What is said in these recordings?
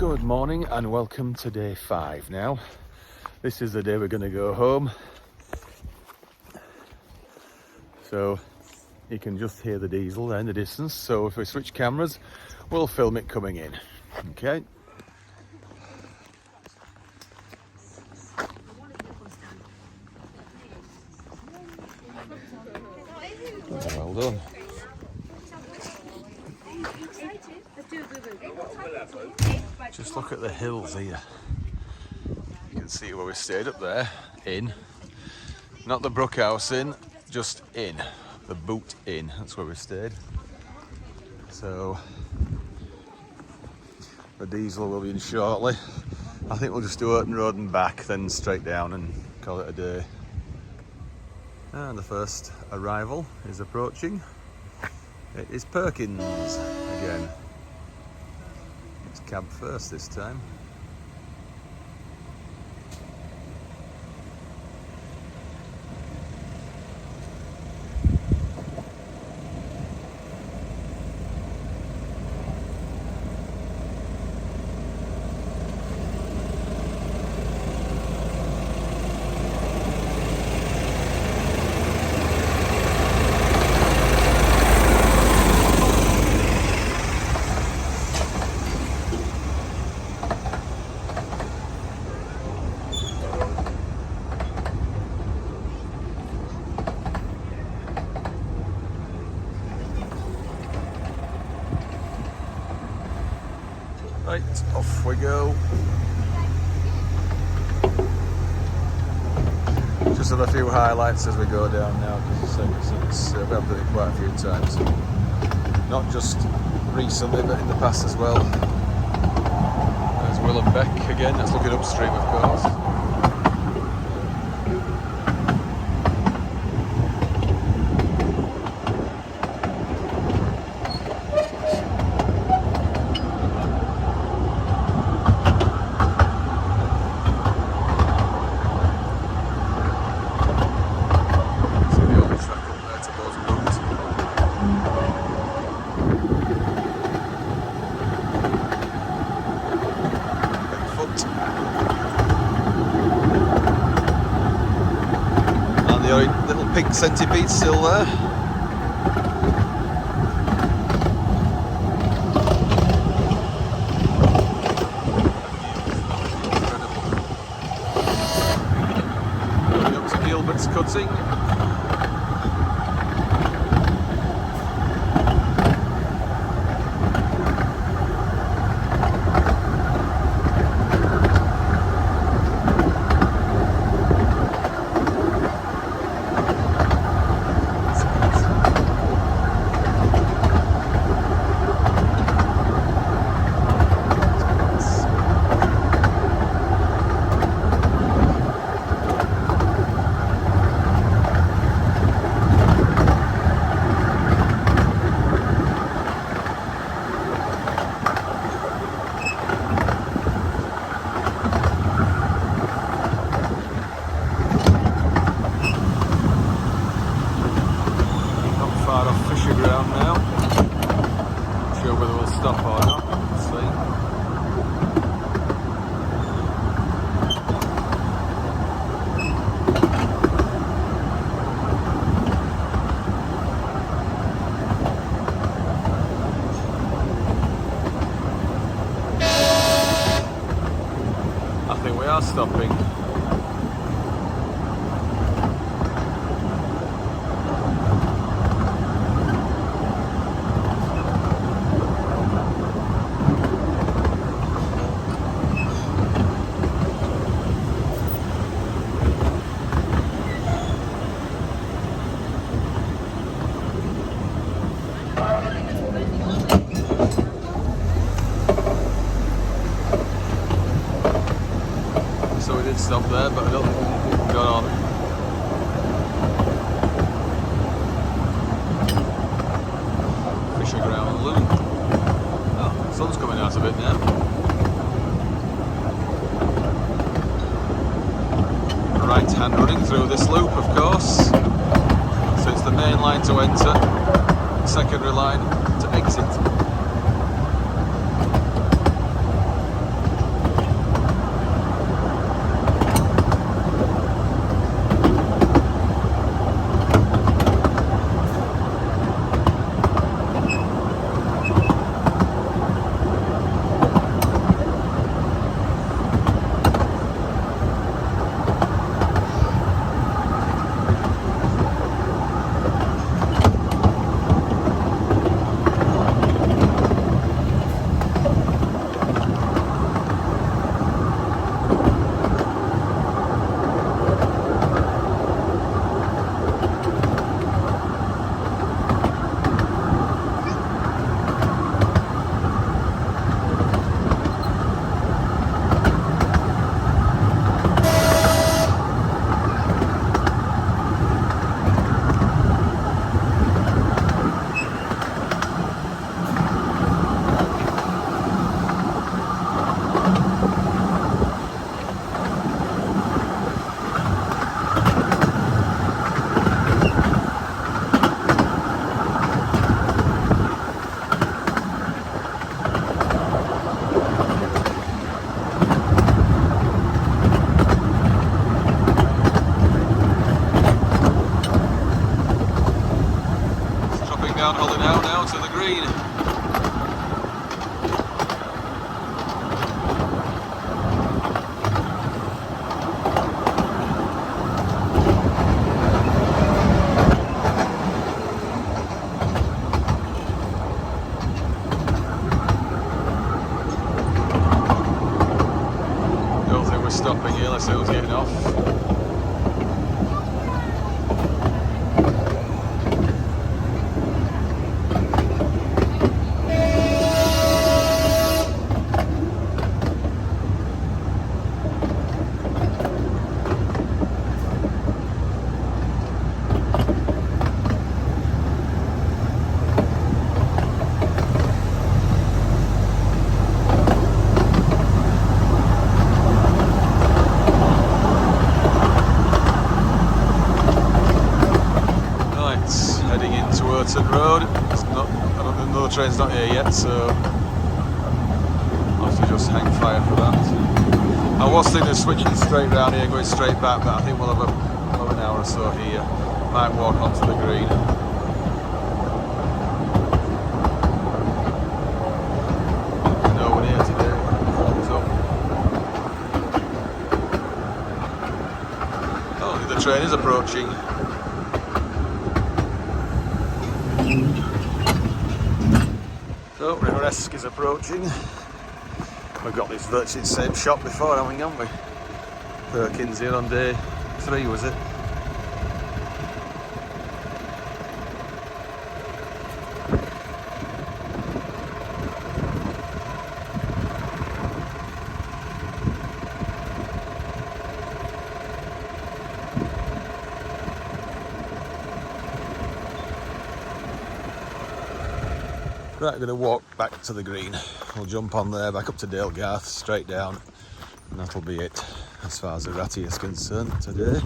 Good morning and welcome to day 5 now. This is the day we're going to go home. So you can just hear the diesel there in the distance. So if we switch cameras, we'll film it coming in. Okay. Well done. Just look at the hills here. You can see where we stayed up there, in. Not the Brook House Inn, just in. The Boot Inn, that's where we stayed. So, the diesel will be in shortly. I think we'll just do Oaten Road and back, then straight down and call it a day. And the first arrival is approaching. It is Perkins again. It's cab first this time. Right, off we go. Just have a few highlights as we go down now, because we have done it quite a few times. Not just recently, but in the past as well. There's Will and Beck again, that's looking upstream of course. Little pink centipede still there. Going up to Gilbert's cutting. Stopping. Stop there, but I don't think we've got on. Fisher Ground Loop. Oh, sun's coming out of it now. Right hand running through this loop, of course. So it's the main line to enter, secondary line to exit. downhilling out now to the green. Don't think we're stopping here, let's see who's getting off. Road. It's not, I don't think the train's not here yet, so I'll have to just hang fire for that. I was thinking of switching straight round here and going straight back, but I think we'll have an hour or so here. Might walk onto the green. No one here today. Oh, the train is approaching. So, Ravenglass is approaching. We've got this virtually the same shop before, haven't we? Perkins here on day 3, was it? Right, I'm going to walk back to the green. We'll jump on there, back up to Dalegarth, straight down, and that'll be it as far as the Ratty is concerned today.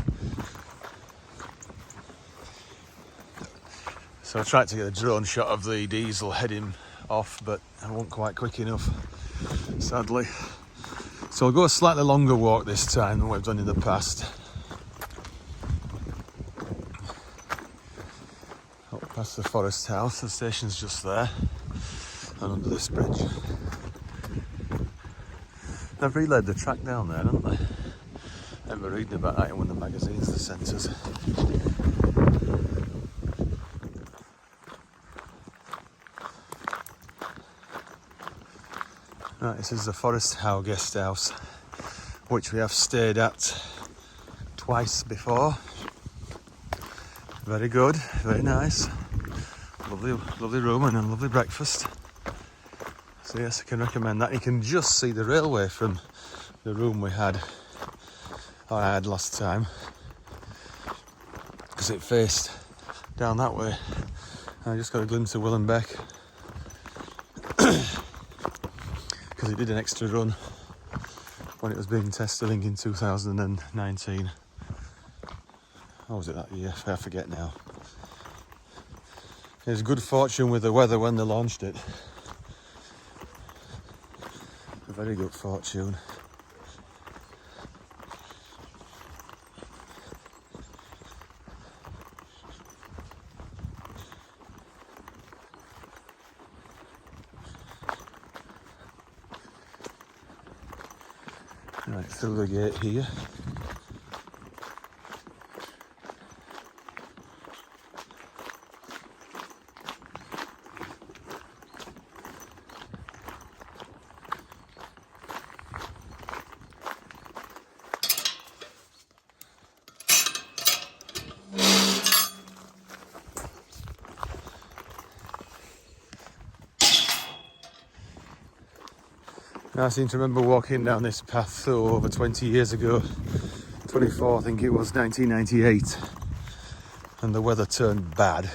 So I tried to get a drone shot of the diesel heading off, but I wasn't quite quick enough, sadly. So I'll go a slightly longer walk this time than we've done in the past. Up past the Forest House, the station's just there. And under this bridge. They've relayed the track down there, haven't they? I remember reading about that in one of the magazines, the Centros. Right, this is the Forest House guest house, which we have stayed at twice before. Very good, very nice. Lovely room and a lovely breakfast. So yes, I can recommend that. You can just see the railway from the room I had last time, because it faced down that way. And I just got a glimpse of Willenbeck, because it did an extra run when it was being tested, I think in 2019. Or was it that year? I forget now. It was good fortune with the weather when they launched it. A very good fortune. Right, through the gate here. I seem to remember walking down this path over 20 years ago, 24 I think it was, 1998, and the weather turned bad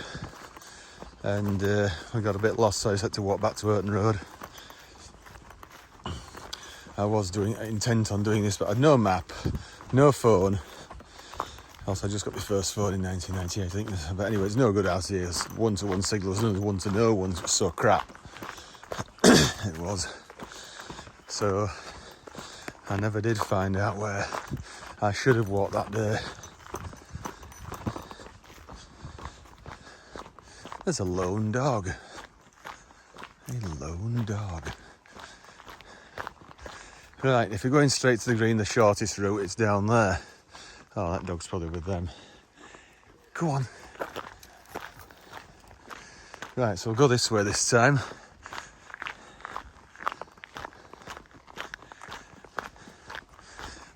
and I got a bit lost, so I just had to walk back to Urton Road. I was intent on doing this, but I had no map, no phone. Also, I just got my first phone in 1998, I think. But anyway, it's no good out here. It's one-to-one signals, none of the one-to-no ones was so crap. It was. So I never did find out where I should have walked that day. There's a lone dog. A lone dog. Right, if you're going straight to the green, the shortest route, it's down there. Oh, that dog's probably with them. Go on. Right, so we'll go this way this time.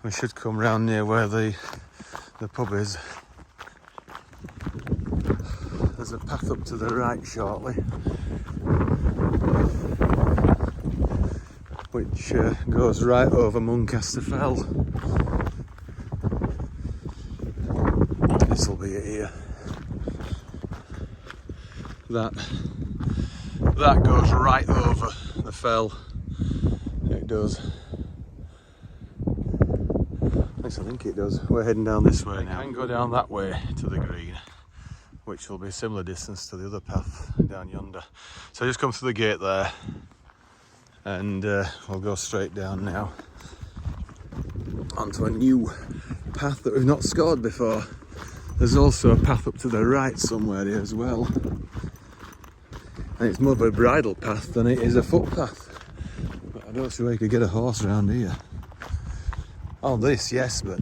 We should come round near where the pub is. There's a path up to the right shortly, which goes right over Muncaster Fell. This'll be it here. That goes right over the fell. It does. At least I think it does. We're heading down this way now. We can go down that way to the green, which will be a similar distance to the other path down yonder. So just come through the gate there, and we'll go straight down now onto a new path that we've not scored before. There's also a path up to the right somewhere here as well, and it's more of a bridle path than it is a footpath. But I don't see where you could get a horse around here. On this, yes, but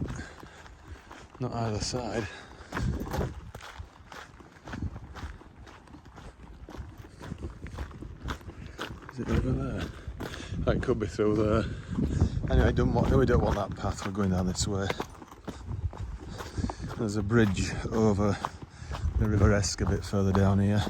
not either side. Is it over there? Oh, it could be through there. Anyway, we don't want that path. We're going down this way. There's a bridge over the River Esk a bit further down here.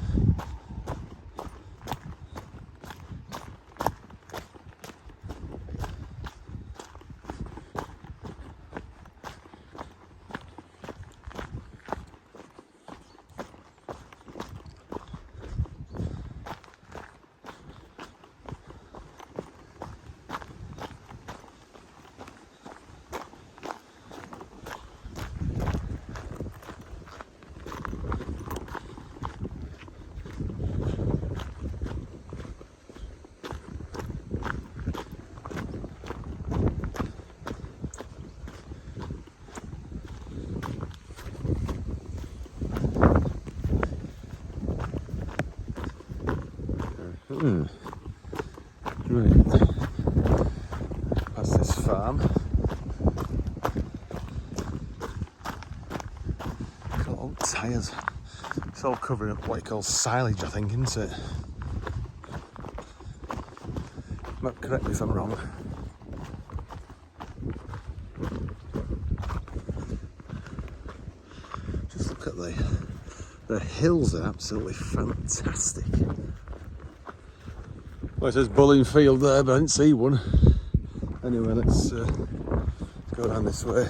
Right, past this farm. Got old tyres. It's all covering up what you call silage, I think, isn't it? Correct me if I'm wrong. Just look at the hills are absolutely fantastic. Well, it says Bulling Field there, but I didn't see one. Anyway, let's go down this way.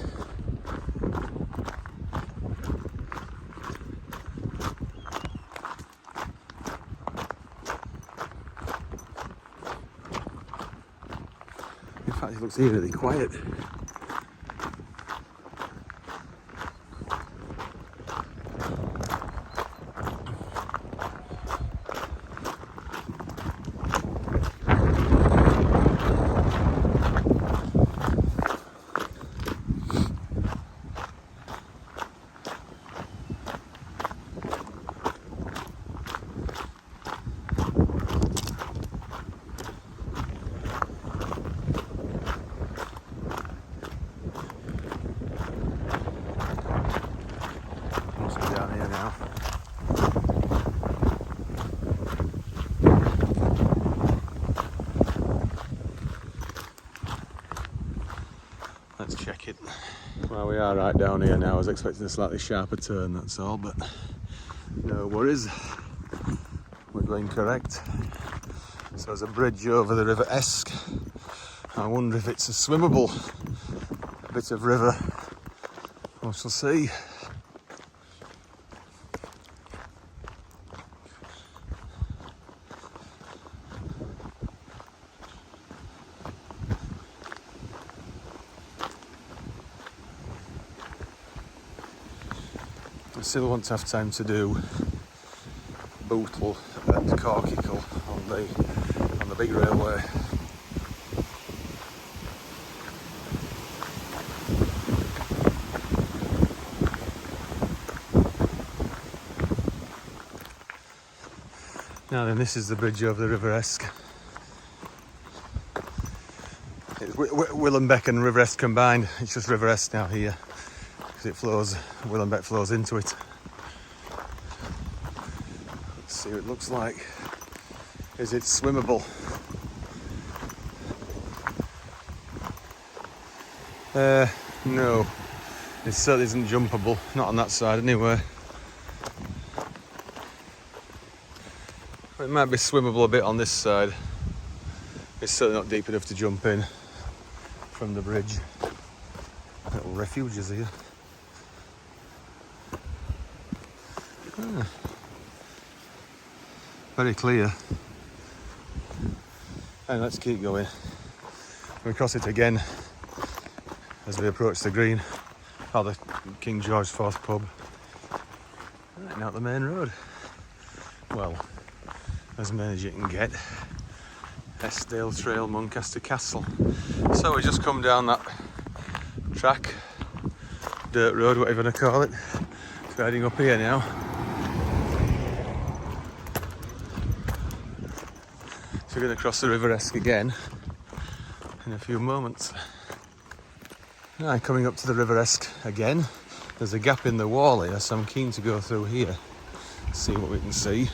In fact, it looks eerily quiet. Let's check it. Well, we are right down here now. I was expecting a slightly sharper turn, that's all, but no worries. We're going correct. So there's a bridge over the River Esk. I wonder if it's a swimmable bit of river. We shall see. I still want to have time to do Bootle and Corkickle on the big railway. Now then, this is the bridge over the River Esk. It's Willenbeck and River Esk combined. It's just River Esk now here because it flows. Willenbeck flows into it. Let's see what it looks like. Is it swimmable? No. It certainly isn't jumpable. Not on that side anyway. It might be swimmable a bit on this side. It's certainly not deep enough to jump in from the bridge. Little refuges here. Very clear. And let's keep going. We cross it again as we approach the green, or the King George IV pub. Right, now the main road. Well, as main as you can get. Eskdale Trail, Muncaster Castle. So we just come down that track, dirt road, whatever you want to call it. It's heading up here now. So we're going to cross the River Esk again in a few moments. Right, coming up to the River Esk again. There's a gap in the wall here, so I'm keen to go through here, see what we can see.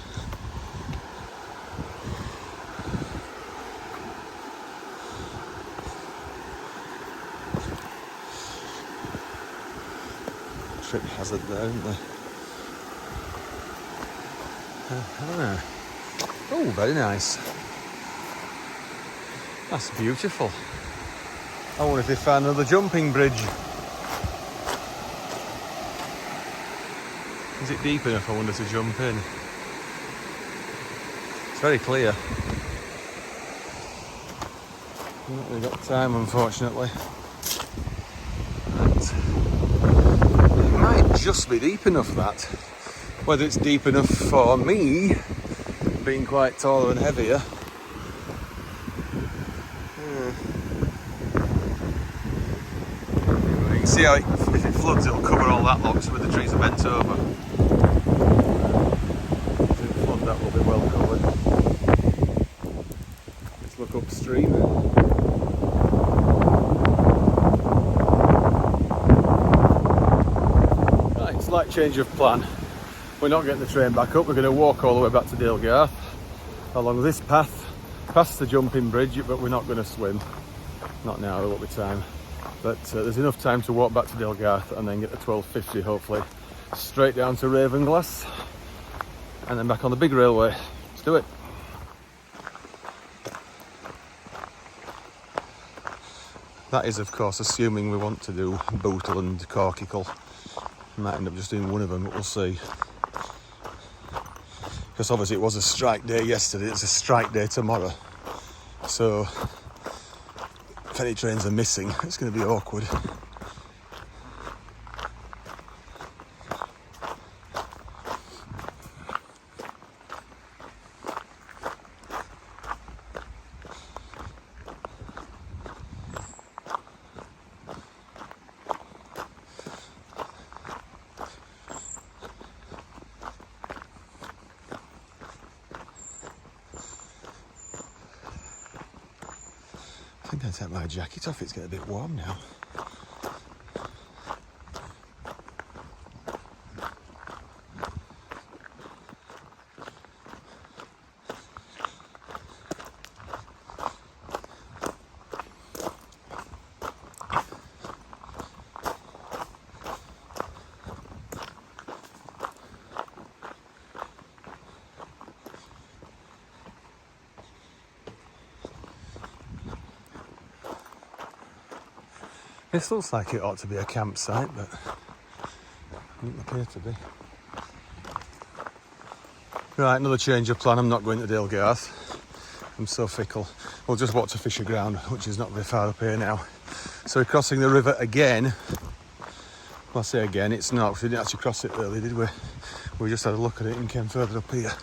Trip hazard there, isn't there? Oh, very nice. That's beautiful. I wonder if they found another jumping bridge. Is it deep enough, I wonder, to jump in? It's very clear. Not really got time, unfortunately. Right. It might just be deep enough, that. Whether it's deep enough for me, being quite taller and heavier. You can see how if it floods, it'll cover all that lot, so with the trees are bent over. If it floods, that will be well covered. Let's look upstream. Right, slight change of plan. We're not getting the train back up, we're going to walk all the way back to Dalegarth along this path, past the jumping bridge, but we're not going to swim. Not now, there won't be time. But there's enough time to walk back to Dalegarth and then get the 12:50 hopefully, straight down to Ravenglass and then back on the big railway. Let's do it. That is of course assuming we want to do Bootle and Corkickle. Might end up just doing one of them, but we'll see. Because obviously it was a strike day yesterday, it's a strike day tomorrow. So if any trains are missing, it's going to be awkward. I think I'll take my jacket off, it's getting a bit warm now. This looks like it ought to be a campsite, but it doesn't appear to be. Right, another change of plan. I'm not going to Dalegarth. I'm so fickle. We'll just walk to Fisher Ground, which is not very far up here now. So we're crossing the river again. Well, I say again, it's not, because we didn't actually cross it early, did we? We just had a look at it and came further up here.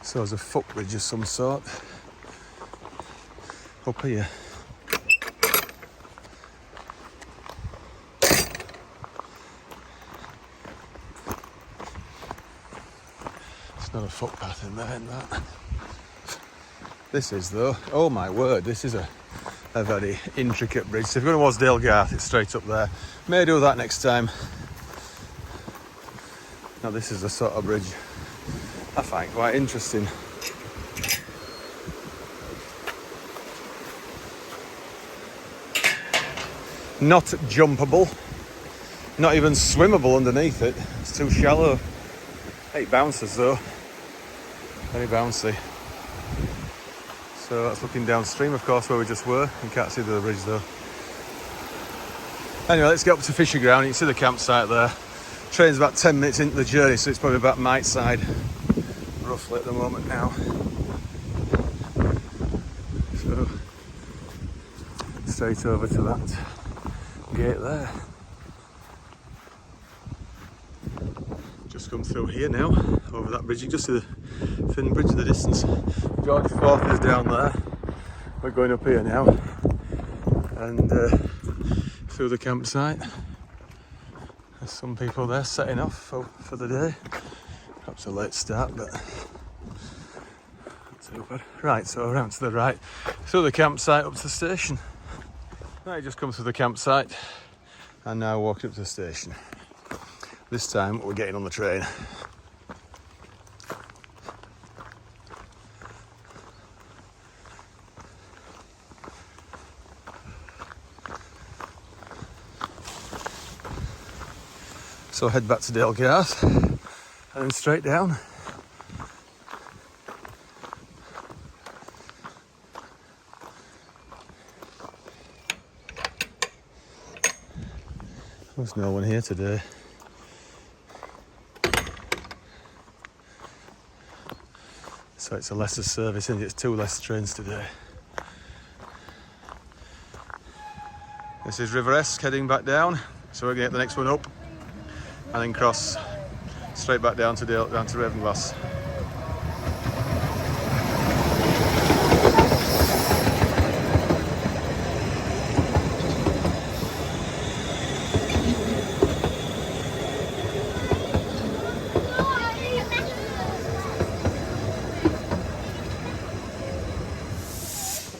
So there's a footbridge of some sort up here. It's not a footpath in there, isn't that? This is though, oh my word, this is a very intricate bridge. So if you're going towards Eskdale, it's straight up there. May do that next time. Now this is the sort of bridge I find quite interesting. Not jumpable, not even swimmable underneath it. It's too shallow. It bounces though, very bouncy. So that's looking downstream, of course, where we just were. You can't see the bridge though. Anyway, let's get up to Fisher Ground. You can see the campsite there. Train's about 10 minutes into the journey, so it's probably about Mite side, roughly at the moment now. So, straight over to that gate there. Just come through here now, over that bridge. You can just see the thin bridge in the distance. George IV is down there. We're going up here now, and through the campsite. There's some people there setting off for the day. Perhaps a late start, but not too bad. Right, so around to the right, through the campsite up to the station. Right, just come through the campsite and now walking up to the station. This time we're getting on the train. So head back to Eskdale and then straight down. There's no one here today. So it's a lesser service, and it's 2 less trains today. This is River Esk heading back down, so we're going to get the next one up and then cross straight back down to Ravenglass.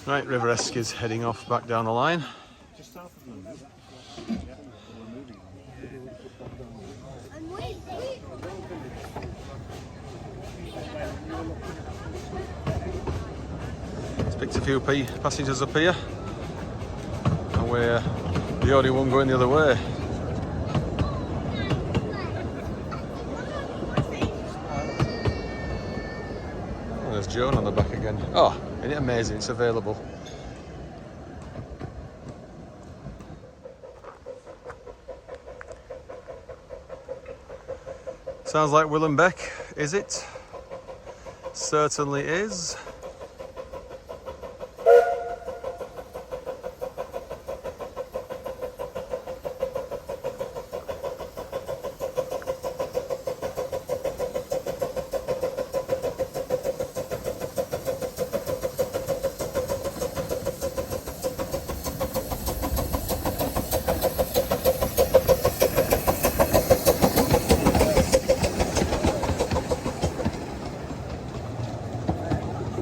Right, River Esk is heading off back down the line. Picked a few passengers up here, and we're the only one going the other way. Oh, there's Joan on the back again. Oh, isn't it amazing? It's available. Sounds like Willenbeck, is it? Certainly is.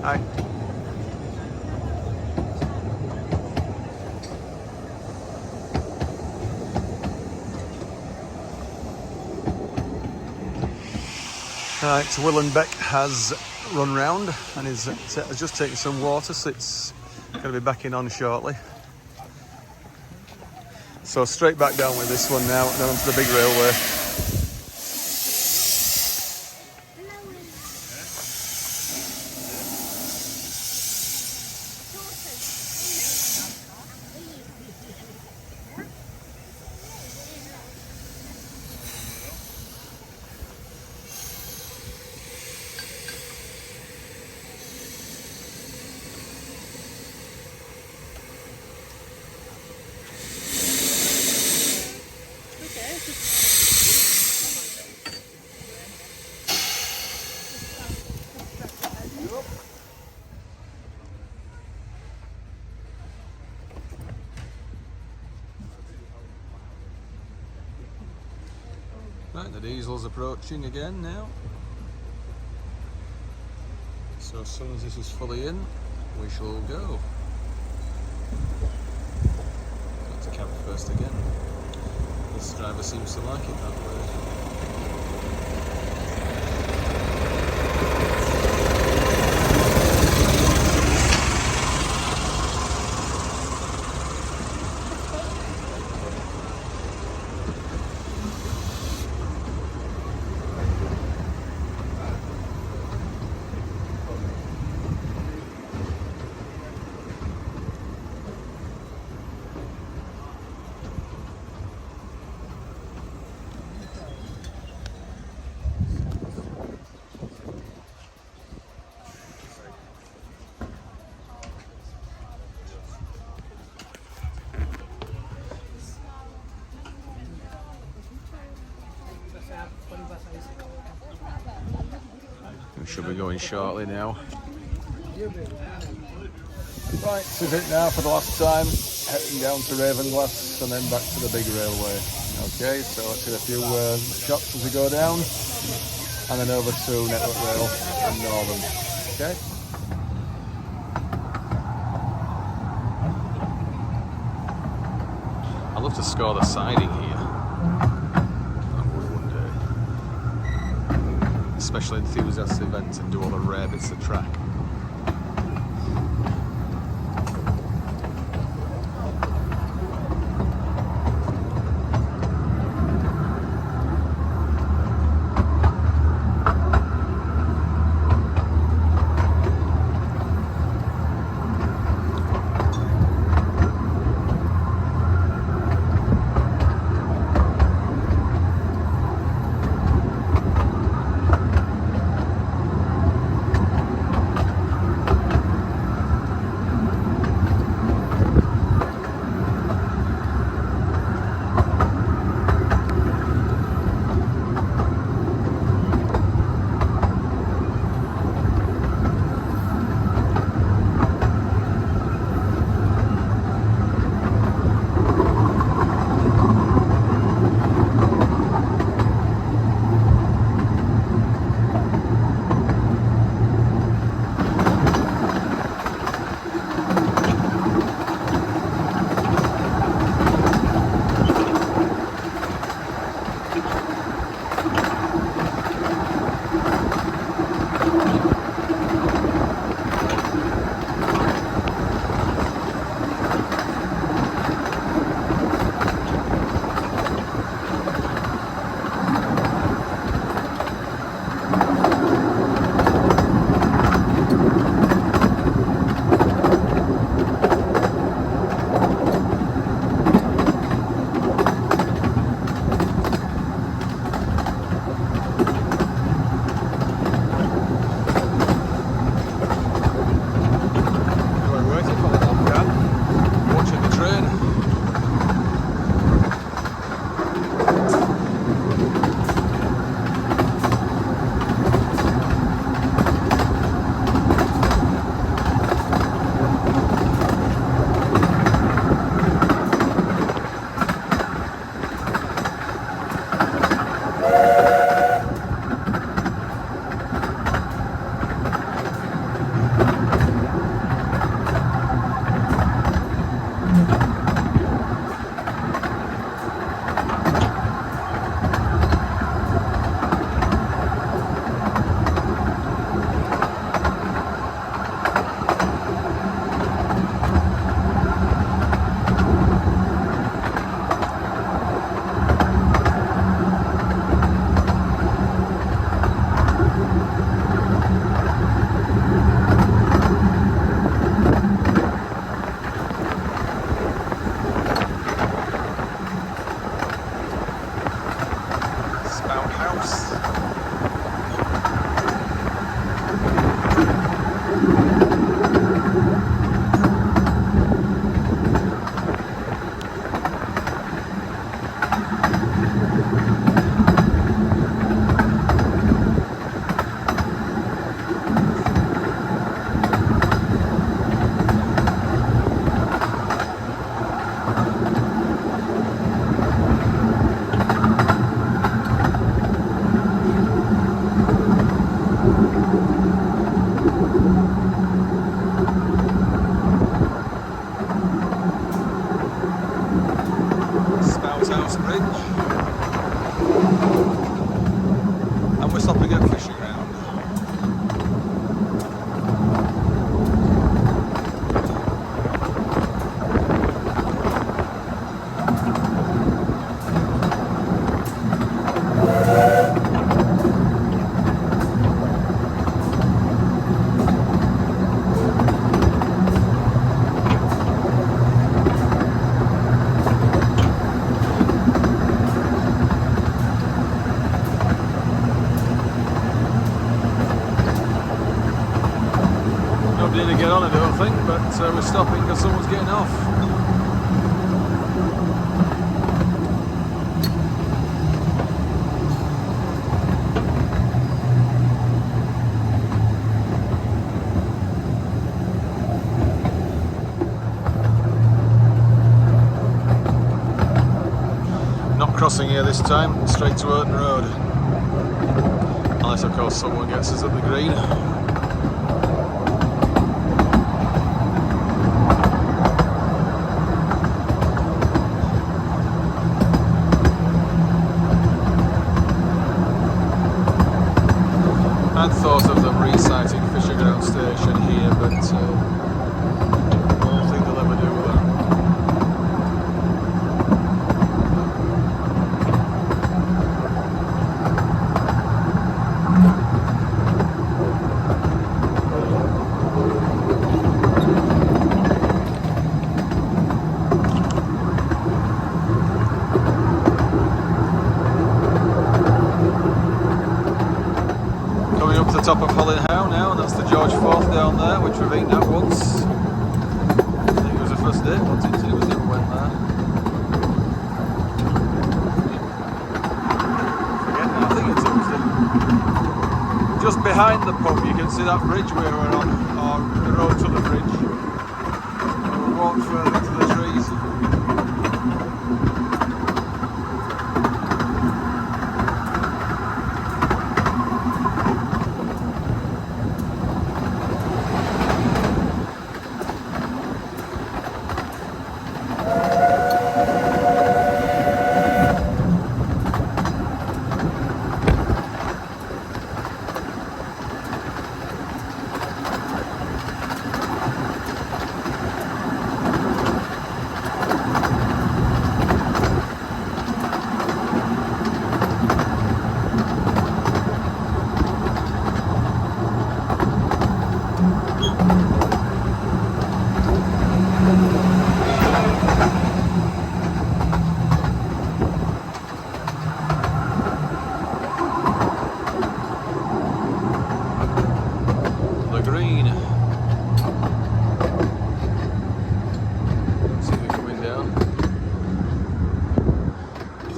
Hi. Right, so Willenbeck has run round and has just taken some water, so it's going to be back in on shortly. So straight back down with this one now, and then onto the big railway. Right, the diesel's approaching again now. So as soon as this is fully in, we shall go. Got to cab first again. This driver seems to like it that way. We should be going shortly now. Right, this is it now for the last time. Heading down to Ravenglass and then back to the big railway. Okay, so let's hit a few shops as we go down and then over to Network Rail and Northern. Okay. I'd love to score the siding here. Special enthusiast event and do all the rare bits of track. this bridge. And we're stopping at fishing ground. Nobody to get on, I don't think, but we're stopping because someone's getting off. Not crossing here this time, straight to Oaten Road. Unless of course someone gets us at the green. I'd thought of them reciting Fisher Ground Station here, but I don't think they'll ever do that. Top of Hollinhow now, and that's the George IV down there, which we've eaten at once. I think it was the first day, wasn't it? We never went there. Forget now, I think it's just behind the pub. You can see that bridge we were on, or the road to the bridge. We walked further into the trees.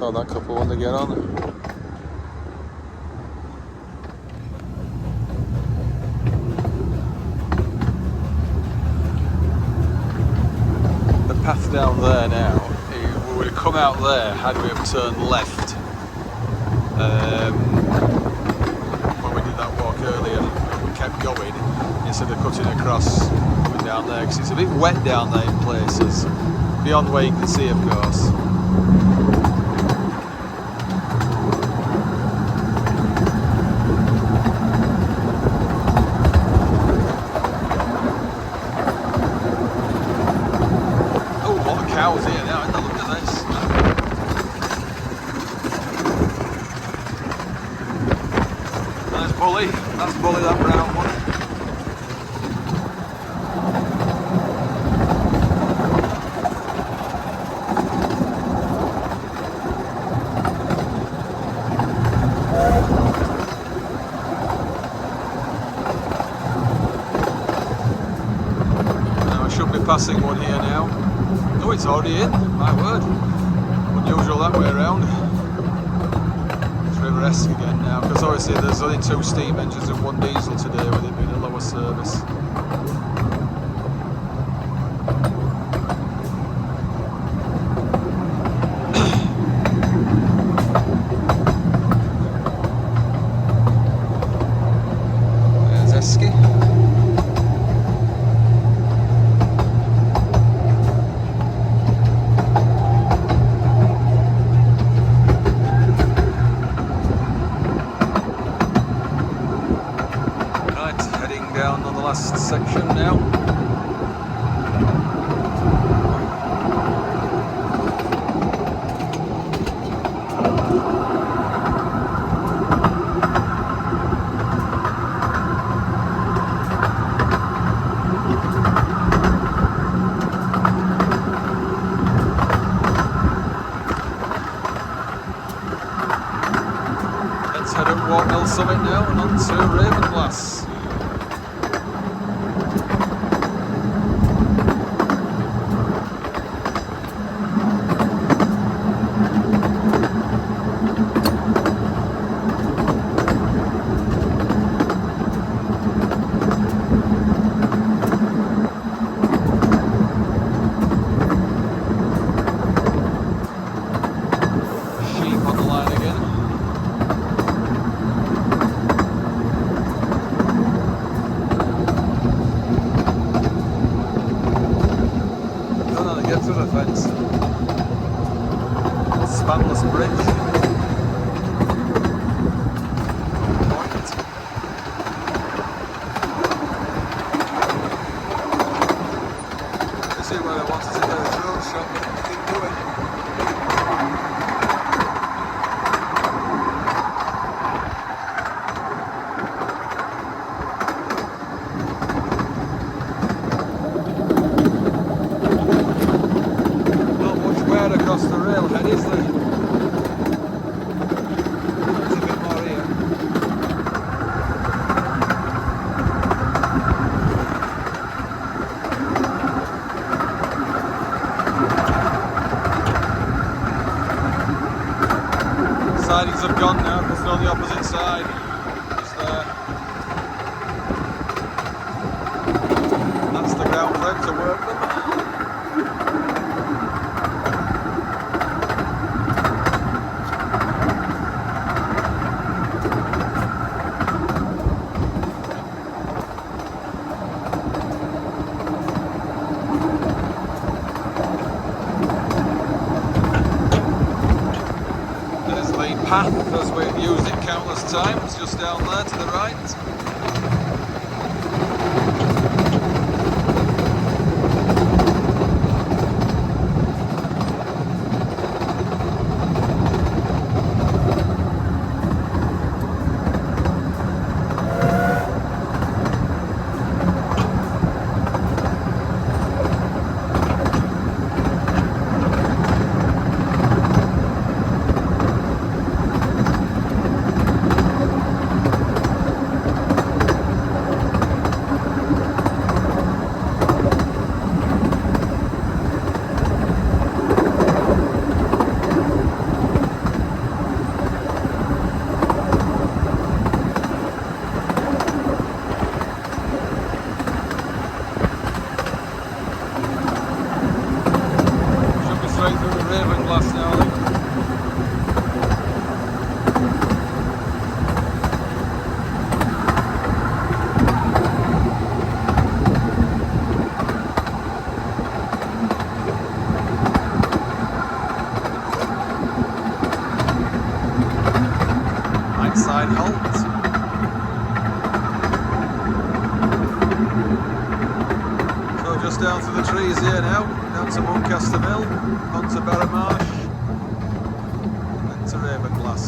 That couple when they get on. The path down there now, we would have come out there had we have turned left when we did that walk earlier. We kept going instead of cutting across coming down there, because it's a bit wet down there in places, beyond where you can see of course. Cows here now, isn't there? Look at this. There's Bully. That's Bully, that brown one. Now I should be passing one here now. Oh, it's already in, my word. Unusual that way around. It's River-esque again now, because obviously there's only 2 steam engines and 1 diesel today with it being a lower service. There's Eskdale. Mill Summit now and on to Ravenglass. Spanless bridge. This is where I wanted to do a drone shot, but I didn't do it. Not much wear across the railhead, is there? Sidings have gone now because they're on the opposite side. It's there. That's the ground for him to work them. Path, because we've used it countless times, just down there to the right. Ravenglass now, I think. Right side halt. So just down through the trees here now, down to Muncaster Mill, onto Barramarsh, and to Ravenglass.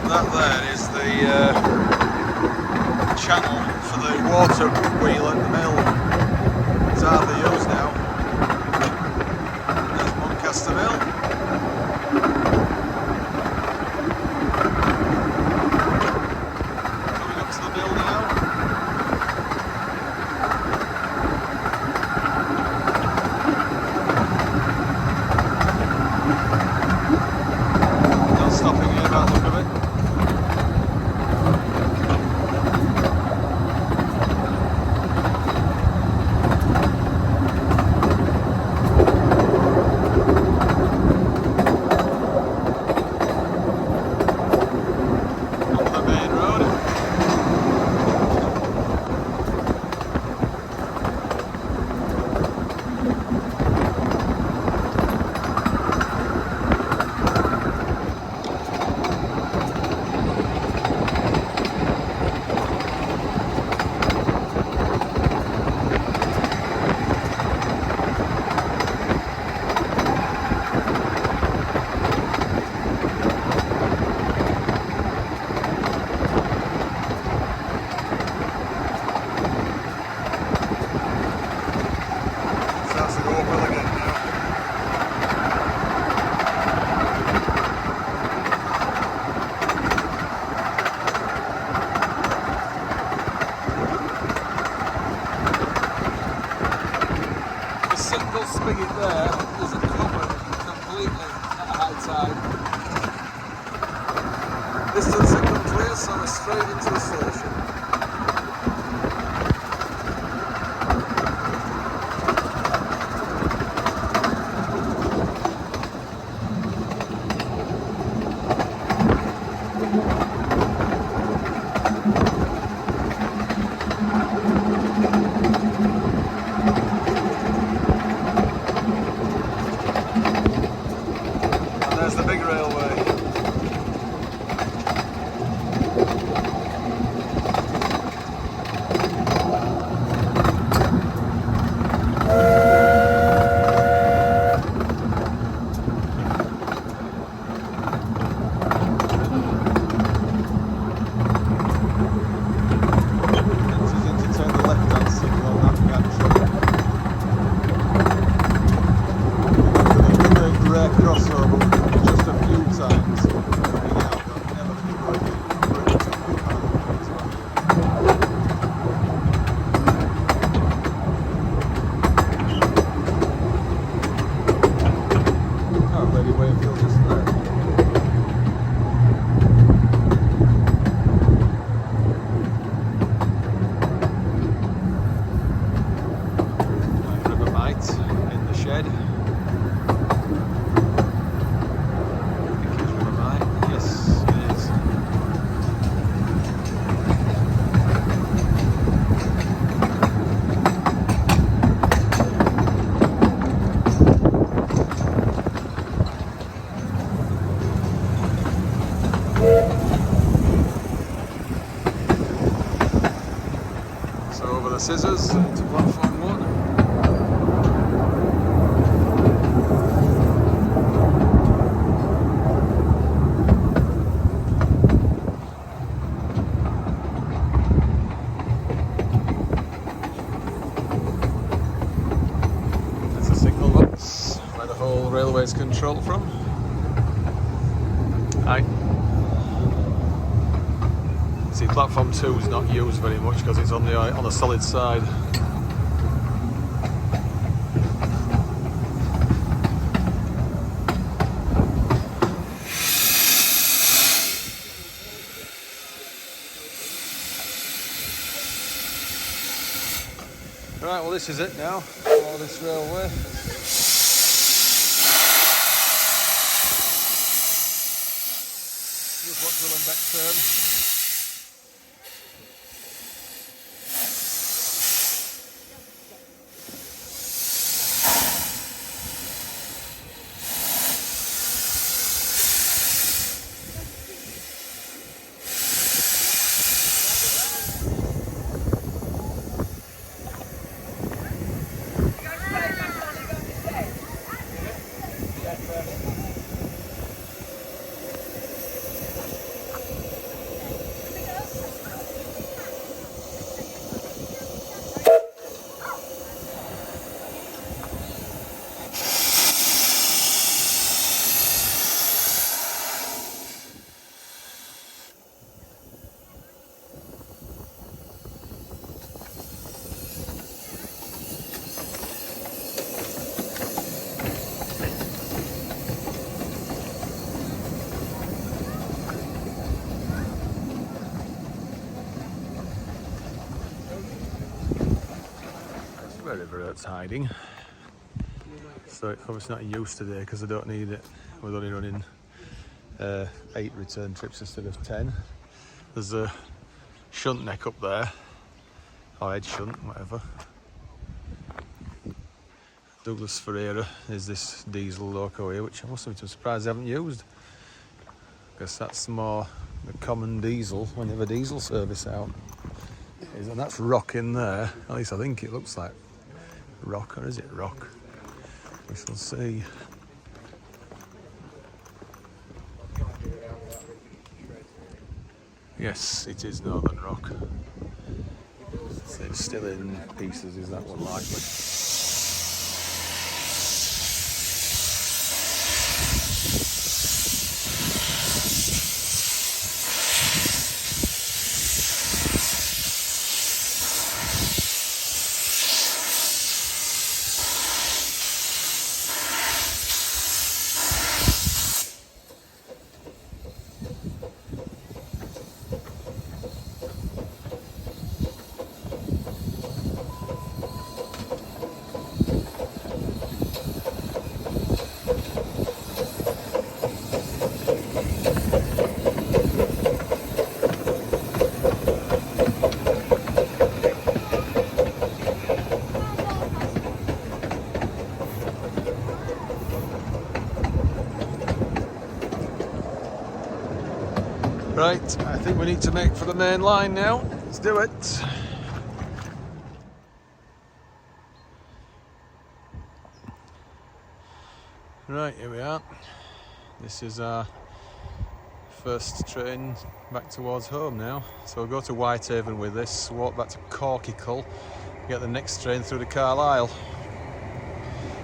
That there is the channel for the water wheel at the mill. It's hardly used now. There's Muncaster Mill. Coming up to the mill now. Not stopping here by the look of it. spigot there is a covered completely at high tide. Distance signal clear, so we're straight into the station. There's the big railway. Scissors into platform 1. There's the signal box where the whole railway is controlled from. Hi. See, platform 2 is not used very much because it's on the solid side. Right, well this is it now for this railway. Just watch Willenbeck turn. Wherever it's hiding, so it's obviously not in use today because I don't need it. We're only running 8 return trips instead of 10. There's a shunt neck up there, or head shunt, whatever. Douglas Ferreira is this diesel loco here, which I must admit I'm surprised I haven't used, because that's more the common diesel when you have a diesel service out. And that's rock in there, at least I think it looks like rock, or is it rock? We shall see. Yes, it is Northern Rock. So it's still in pieces, is that one likely? Right, I think we need to make for the main line now. Let's do it. Right, here we are. This is our first train back towards home now. So we'll go to Whitehaven with this, walk back to Corkickle, get the next train through to Carlisle.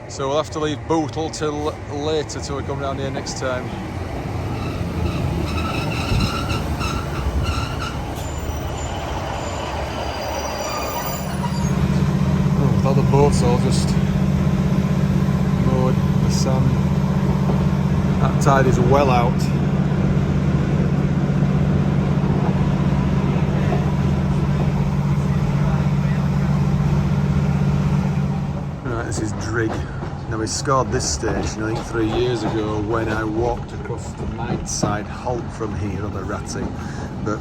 So we'll have to leave Bootle till later, till we come down here next time. Oh, with all the boats all just moored in the sand. That tide is well out. Right, this is Drigg. Now we scored this station I think 3 years ago when I walked across the night side halt from here on the Ratty, but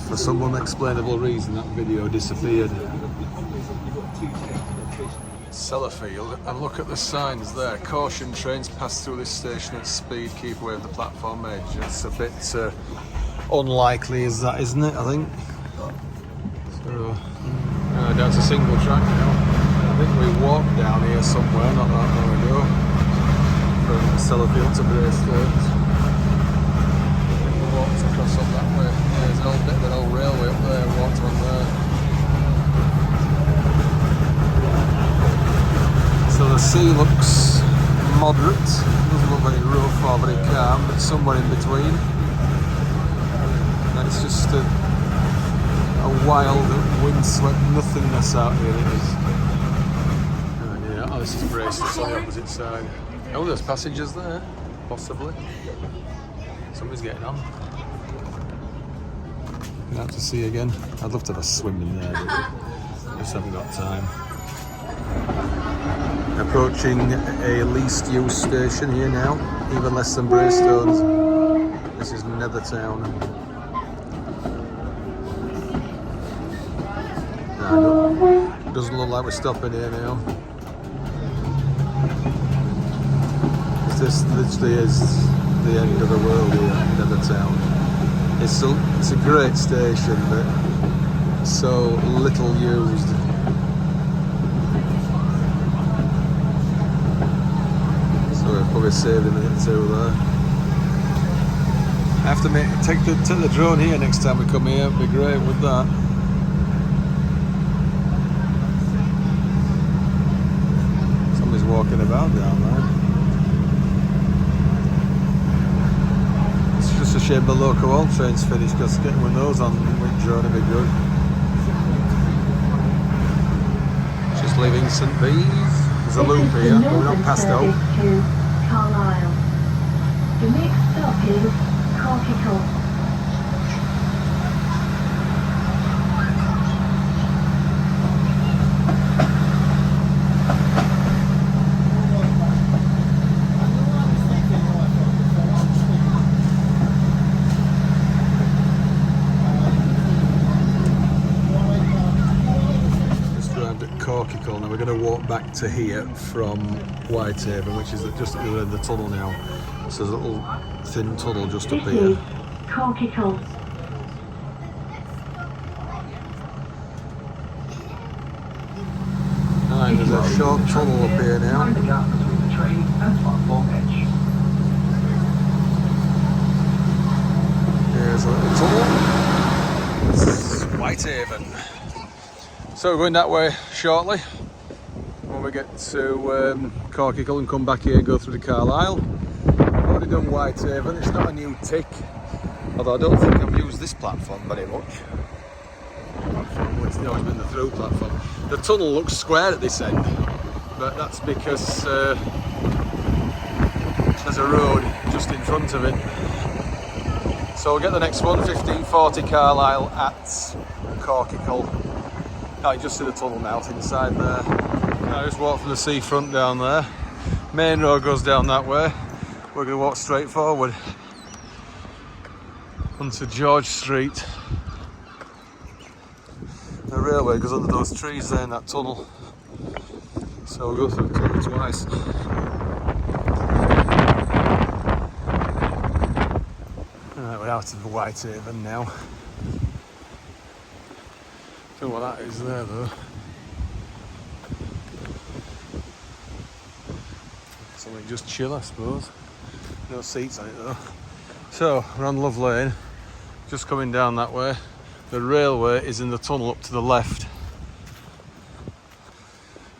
for some unexplainable reason that video disappeared. Sellafield, and look at the signs there. Caution, trains pass through this station at speed, keep away of the platform edge. It's a bit unlikely as that, isn't it, I think? So, down to single track now. I think we walked down here somewhere not that long ago from Sellafield to Bracelet. I think we walked across up that way. Yeah, there's an old bit of an old railway up there, walked on there. So the sea looks moderate, doesn't look very rough or very calm, but somewhere in between. And it's just a wild, windswept nothingness out here, it is. Oh, this is Bracelets on the opposite side. Oh, there's passengers there, possibly. Somebody's getting on. Out to sea again. I'd love to have a swim in there, but I just haven't got time. Approaching a least used station here now, even less than Braystones. This is Nethertown. No, doesn't look like we're stopping here now. This literally is the end of the world here, Nethertown. It's a great station, but so little used. So we'll probably saved a minute or two there. I have to take the drone here next time we come here. It'd be great with that. Somebody's walking about down there. It's a shame the local oil train's finished, because getting one of those on with drone would be good. Just leaving St Bees. There's a loop here, but we're not past out. To Carlisle. The next stop is Corkickle. Corkickle. Now we're going to walk back to here from Whitehaven, which is just at the end of the tunnel now. So there's a little thin tunnel just up here. Corkickle. And there's a short tunnel up here now. Find the gap between the train and platform edge. Here's a little tunnel. This is Whitehaven. So we're going that way shortly when we get to Corkickle and come back here and go through to Carlisle. I've already done Whitehaven, it's not a new tick, although I don't think I've used this platform very much. It's always been the through platform. The tunnel looks square at this end, but that's because there's a road just in front of it. So we'll get the next one, 1540 Carlisle at Corkickle. I just see the tunnel mouth inside there. I just walk from the seafront down there. Main road goes down that way. We're going to walk straight forward onto George Street. The railway goes under those trees there in that tunnel. So we'll go through the tunnel twice. Alright, we're out of Whitehaven now. Don't know what that is there though. Something just chill, I suppose. No seats on it though. So we're on Love Lane, just coming down that way. The railway is in the tunnel up to the left,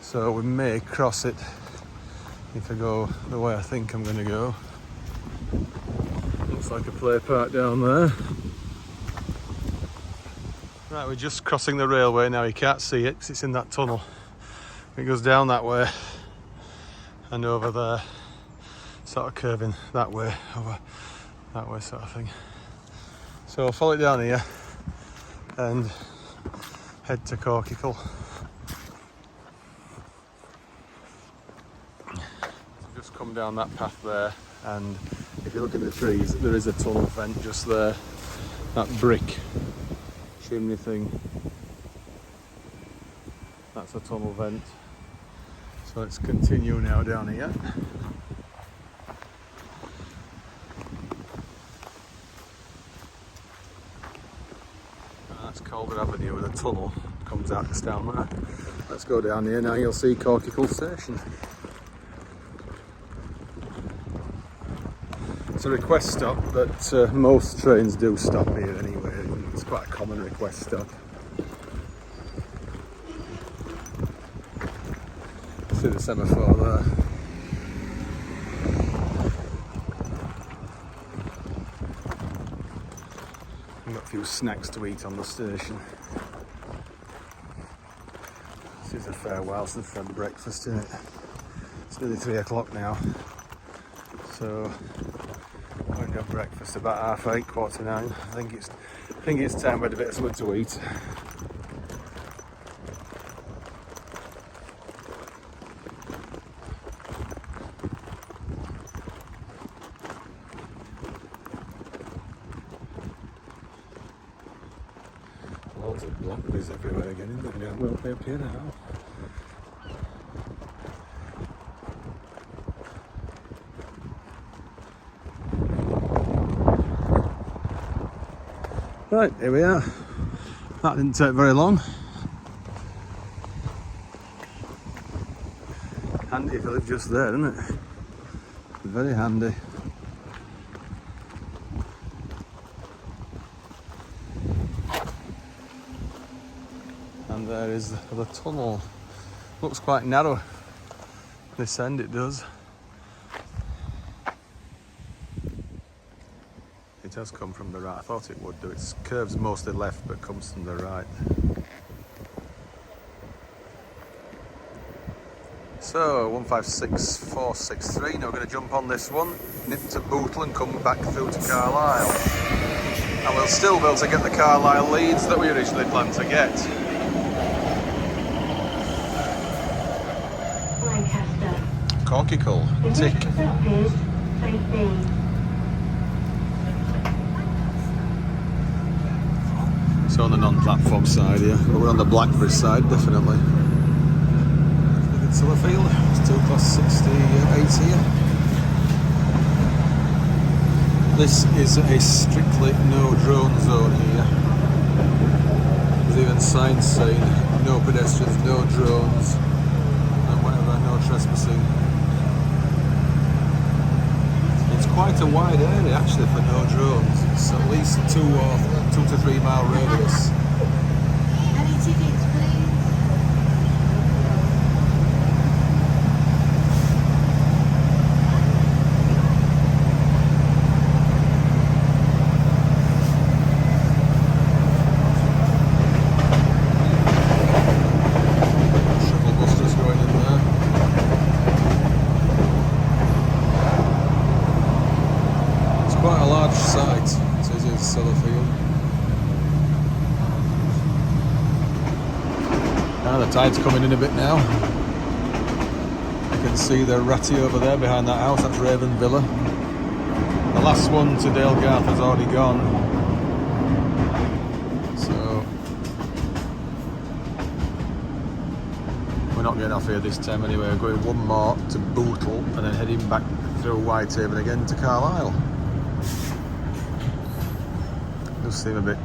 so we may cross it if I go the way I think I'm going to go. Looks like a play park down there. Right, we're just crossing the railway now. You can't see it because it's in that tunnel. It goes down that way and over there, sort of curving that way, over that way sort of thing. So I'll follow it down here and head to Corkickle. So just come down that path there, and if you look at the trees, there is a tunnel vent just there. That brick chimney thing, that's a tunnel vent. So let's continue now down here. That's Calder Avenue with a tunnel comes out just down there. Let's go down here now. You'll see Corkickle Station. It's a request stop that most trains do stop here anyway. It's quite a common request stop. See the semaphore there. We've got a few snacks to eat on the station. This is a fair while since I've had breakfast, isn't it? It's nearly 3 o'clock now. So I'm going to have breakfast about 8:30, 8:45. I think it's time we had a bit of something to eat. Loads of blackberries everywhere again, isn't there? We'll be up here now. Right, here we are. That didn't take very long. Handy if you live just there, isn't it? Very handy. And there is the tunnel. Looks quite narrow. This end it does. It does come from the right. I thought it would do. It curves mostly left but comes from the right. So 156463. Now we're going to jump on this one, nip to Bootle and come back through to Carlisle. And we'll still be able to get the Carlisle Leeds that we originally planned to get. Lancaster. Corkickle, The tick. next stop is St. Bean. So on the non-platform side here, but we're on the Blackberry side, definitely. Sellafield, still class 68 here. This is a strictly no drone zone here. There's even signs saying no pedestrians, no drones, and whatever, no trespassing. It's quite a wide area actually for no drones. It's at least 2 to 3 mile radius. Any tickets, please? Shuttle busters going in there. It's quite a large site. It is in Sellafield. Ah, the tide's coming in a bit now. You can see the ratty over there behind that house. That's Raven Villa. The last one to Dalegarth has already gone. So we're not getting off here this time anyway. We're going one more to Bootle and then heading back through Whitehaven again to Carlisle. does seem a bit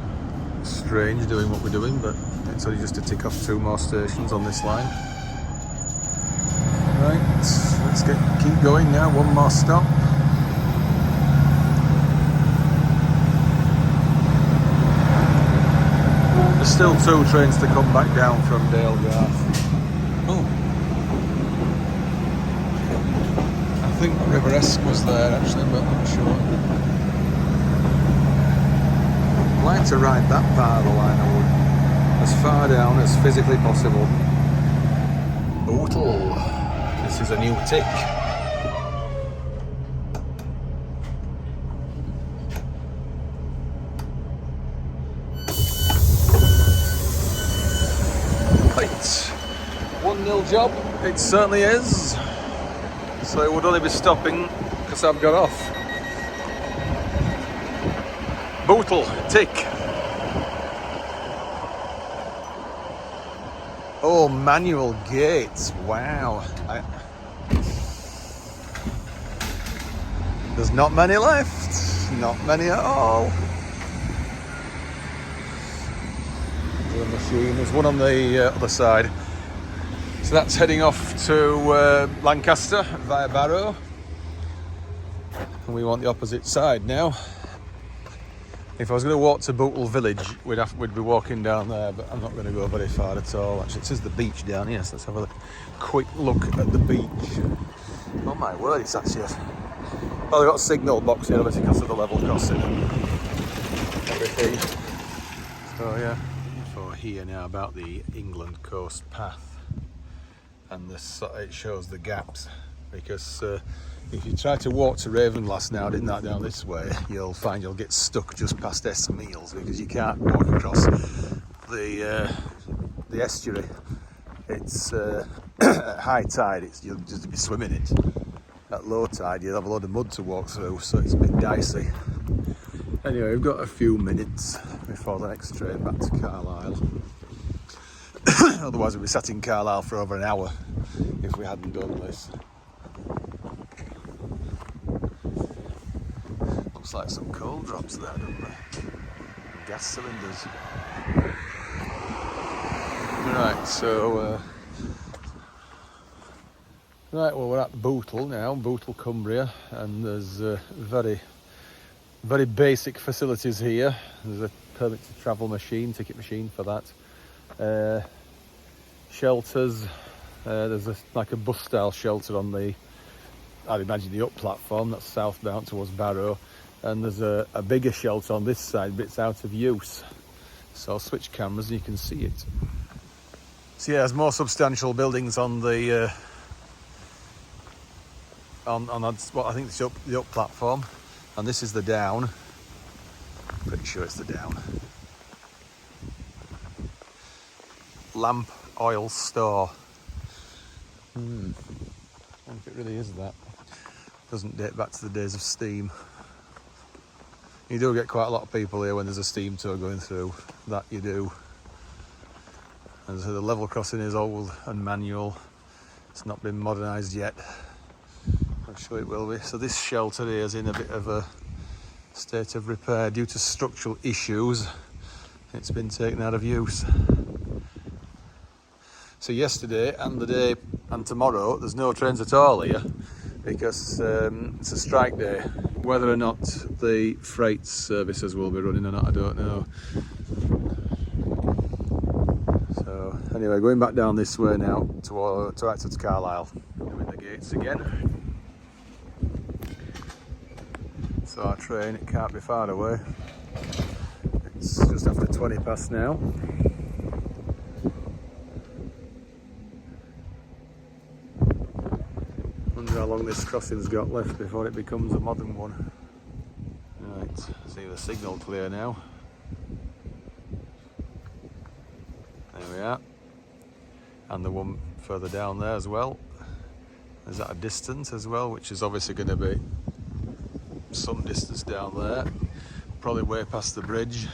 strange doing what we're doing, but it's only just to tick off 2 more stations on this line. Right, let's keep going now. 1 more stop. There's still 2 trains to come back down from Dalegarth. Oh, I think River Esk was there actually, but I'm not sure. I'd like to ride that part of the line, I would. As far down as physically possible. Bootle. This is a new tick. Right. 1-0 job. It certainly is. So it would only be stopping because I've got off. Bootle, tick. Oh, manual gates. Wow. There's not many left. Not many at all. There's a machine. There's one on the other side. So that's heading off to Lancaster via Barrow. And we want the opposite side now. If I was going to walk to Bootle Village, we'd be walking down there, but I'm not going to go very far at all. Actually, it says the beach down here, so let's have a quick look at the beach. Oh my word, it's actually well, they've got a signal box here, obviously because of the level crossing and everything. So yeah, for here now about the England Coast Path, and it shows the gaps, because if you try to walk to Ravenglass now, down this way, you'll find you'll get stuck just past Meals, because you can't walk across the estuary. It's at high tide, you'll just be swimming it. At low tide, you'll have a lot of mud to walk through, so it's a bit dicey. Anyway, we've got a few minutes before the next train back to Carlisle. Otherwise, we'd be sat in Carlisle for over an hour if we hadn't done this. Looks like some coal drops there, don't they? Gas cylinders. Right, so right, well, we're at Bootle now, Bootle, Cumbria, and there's very basic facilities here. There's a permit to travel machine, ticket machine for that. Shelters. There's like a bus style shelter on the, I'd imagine, the up platform that's southbound towards Barrow, and there's a bigger shelter on this side, but it's out of use. So I'll switch cameras and you can see it. So yeah, there's more substantial buildings on the on what I think is the up platform, and this is the down. Pretty sure it's the down. Lamp oil store. I wonder if it really is that. Doesn't date back to the days of steam. You do get quite a lot of people here when there's a steam tour going through. That you do. And so the level crossing is old and manual. It's not been modernised yet. I'm sure it will be. So this shelter here is in a bit of a state of repair due to structural issues. It's been taken out of use. So yesterday and the day and tomorrow, there's no trains at all here because it's a strike day. Whether or not the freight services will be running or not, I don't know. So anyway, going back down this way now to Carlisle, doing the gates again. So our train, it can't be far away. It's just after 20 past now. Wonder how long this crossing's got left before it becomes a modern one. Right, see the signal clear now. There we are. And the one further down there as well. Is at a distance as well, which is obviously going to be some distance down there. Probably way past the bridge.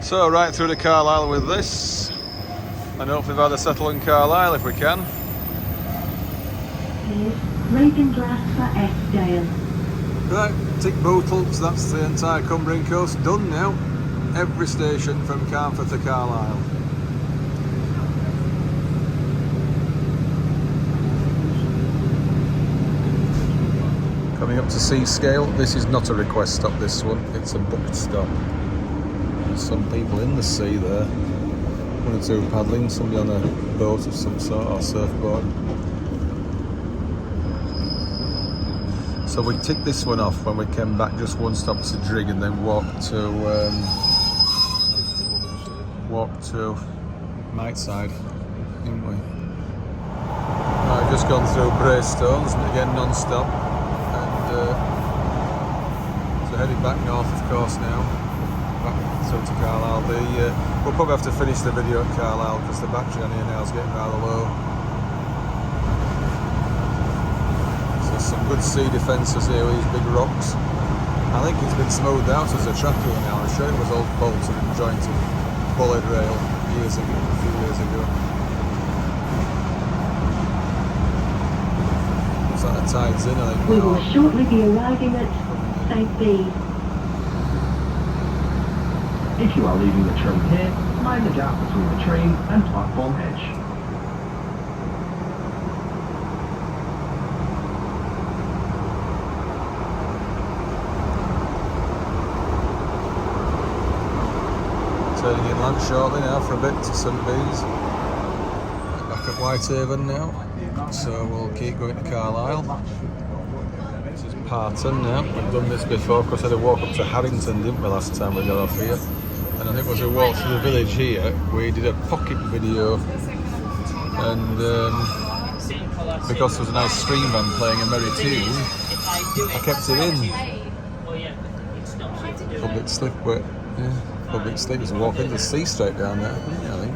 So right through to Carlisle with this, and hopefully by the settle in Carlisle if we can. Ravenglass for Eskdale. Right, tick Bootle, so that's the entire Cumbrian coast done now. Every station from Carnforth to Carlisle. Coming up to Seascale. This is not a request stop, this one, it's a booked stop. There's some people in the sea there. One or two paddling, somebody on a boat of some sort or surfboard. So we ticked this one off when we came back, just one stop to Drigg and then walked to Miteside, didn't we? I've just gone through Braystones, again non-stop, and so heading back north of course now, back through to Carlisle. We'll probably have to finish the video at Carlisle because the battery on here now is getting rather low. So some good sea defences here with these big rocks. I think it's been smoothed out as a track here now. I'm sure it was all bolted and jointed bollard rail a few years ago. Looks like the tide's in, I think. We will shortly be arriving at St. Bees. If you are leaving the train here, mind the gap between the train and platform edge. Turning inland shortly now for a bit to St. Bees. Back at Whitehaven now, so we'll keep going to Carlisle. This is Parton now. We've done this before because I had to walk up to Harrington, didn't we, last time we got off here? And I think as we walked through the village here, we did a pocket video, and because there was a nice stream band playing a merry tune, I kept it in. Public slip, but yeah. Public slip is walk into the sea straight down there, I think.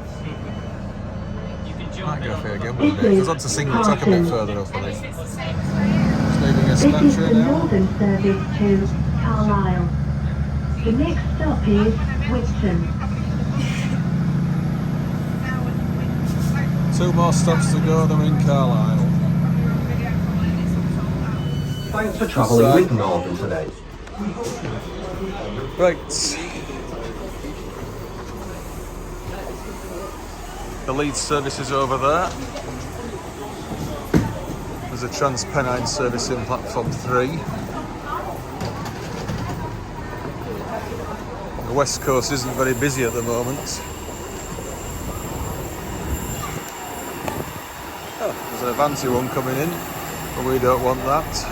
Might go for a gamble a bit. There's on to Single Track a bit further up, I think. Just leaving a This is snatcher the now. northern service to Carlisle. The next stop is Whitton. 2 more stops to go, then we're in Carlisle. Thanks for travelling with Northern today. Right. The Leeds service is over there. There's a Trans-Pennine service in platform 3. The west coast isn't very busy at the moment. Oh, there's an Avanti one coming in, but we don't want that.